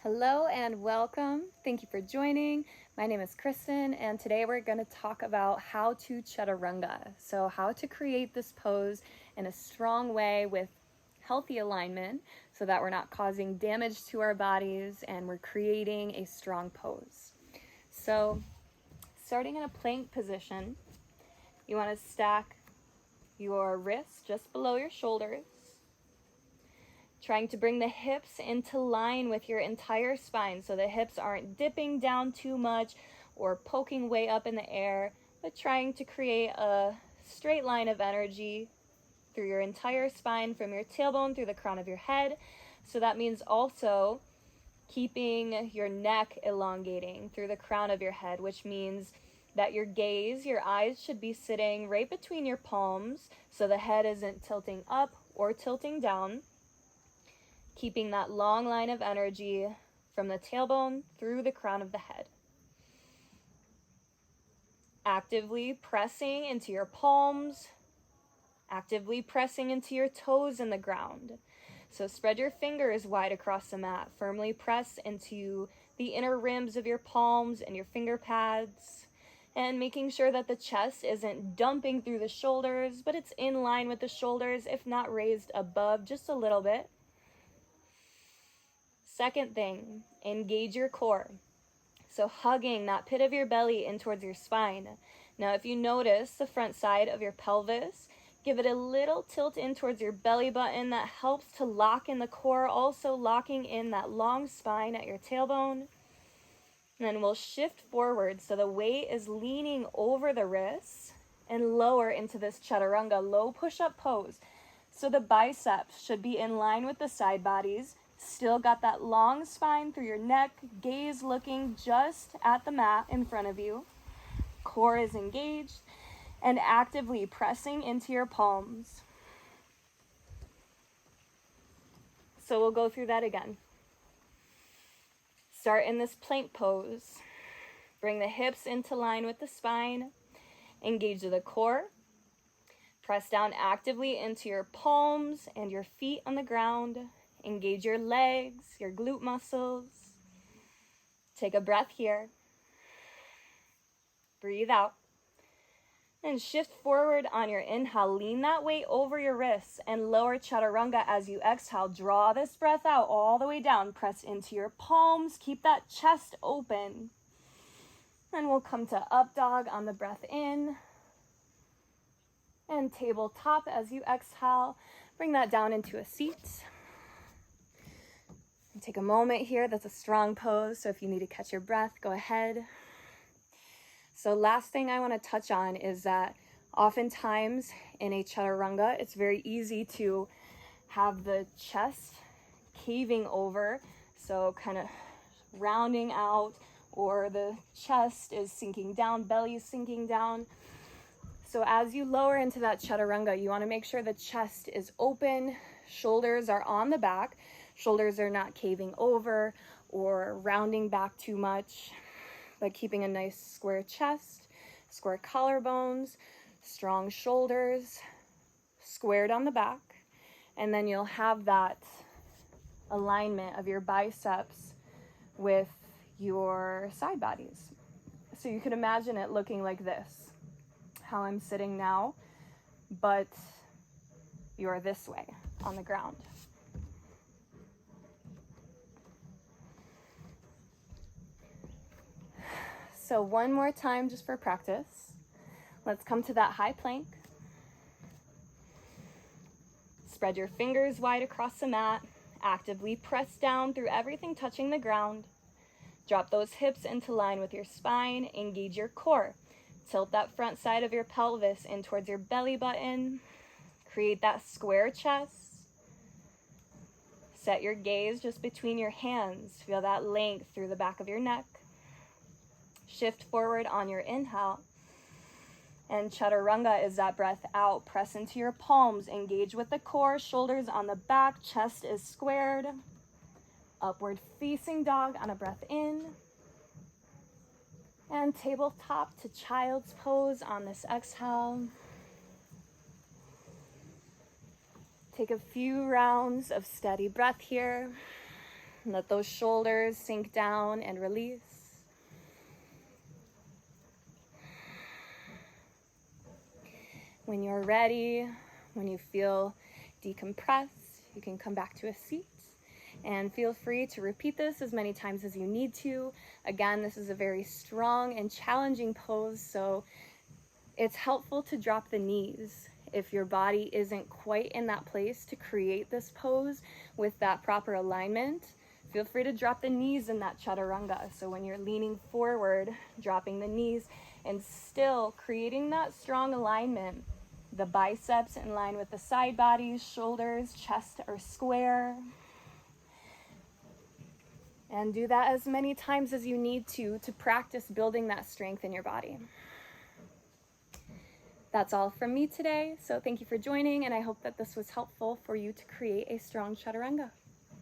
Hello and welcome. Thank you for joining. My name is Kristen, and today we're going to talk about how to Chaturanga. So, how to create this pose in a strong way with healthy alignment so that we're not causing damage to our bodies and we're creating a strong pose. So, starting in a plank position, you want to stack your wrists just below your shoulders, trying to bring the hips into line with your entire spine so the hips aren't dipping down too much or poking way up in the air, but trying to create a straight line of energy through your entire spine from your tailbone through the crown of your head. So that means also keeping your neck elongating through the crown of your head, which means that your gaze, your eyes should be sitting right between your palms so the head isn't tilting up or tilting down. Keeping that long line of energy from the tailbone through the crown of the head. Actively pressing into your palms, actively pressing into your toes in the ground. So spread your fingers wide across the mat. Firmly press into the inner rims of your palms and your finger pads. And making sure that the chest isn't dumping through the shoulders, but it's in line with the shoulders, if not raised above just a little bit. Second thing, engage your core. So hugging that pit of your belly in towards your spine. Now, if you notice the front side of your pelvis, give it a little tilt in towards your belly button. That helps to lock in the core, also locking in that long spine at your tailbone. And then we'll shift forward so the weight is leaning over the wrists and lower into this Chaturanga low push-up pose. So the biceps should be in line with the side bodies. Still got that long spine through your neck, gaze looking just at the mat in front of you. Core is engaged and actively pressing into your palms. So we'll go through that again. Start in this plank pose. Bring the hips into line with the spine. Engage the core. Press down actively into your palms and your feet on the ground. Engage your legs, your glute muscles. Take a breath here. Breathe out. And shift forward on your inhale. Lean that weight over your wrists and lower Chaturanga as you exhale. Draw this breath out all the way down. Press into your palms. Keep that chest open. And we'll come to up dog on the breath in. And tabletop as you exhale. Bring that down into a seat. And take a moment here. That's a strong pose, so if you need to catch your breath, go ahead. So last thing I want to touch on is that oftentimes in a Chaturanga, it's very easy to have the chest caving over, so kind of rounding out, or the chest is sinking down, belly is sinking down. So as you lower into that Chaturanga, you want to make sure the chest is open, shoulders are on the back, shoulders are not caving over or rounding back too much, but keeping a nice square chest, square collarbones, strong shoulders, squared on the back. And then you'll have that alignment of your biceps with your side bodies. So you could imagine it looking like this, how I'm sitting now, but you're this way on the ground. So one more time just for practice. Let's come to that high plank. Spread your fingers wide across the mat. Actively press down through everything touching the ground. Drop those hips into line with your spine. Engage your core. Tilt that front side of your pelvis in towards your belly button. Create that square chest. Set your gaze just between your hands. Feel that length through the back of your neck. Shift forward on your inhale. And Chaturanga is that breath out. Press into your palms. Engage with the core. Shoulders on the back. Chest is squared. Upward facing dog on a breath in. And tabletop to child's pose on this exhale. Take a few rounds of steady breath here. Let those shoulders sink down and release. When you're ready, when you feel decompressed, you can come back to a seat and feel free to repeat this as many times as you need to. Again, this is a very strong and challenging pose, so it's helpful to drop the knees if your body isn't quite in that place to create this pose with that proper alignment. Feel free to drop the knees in that chaturanga. So when you're leaning forward, dropping the knees and still creating that strong alignment. The biceps in line with the side bodies, shoulders, chest are square. And do that as many times as you need to practice building that strength in your body. That's all from me today. So thank you for joining, and I hope that this was helpful for you to create a strong chaturanga.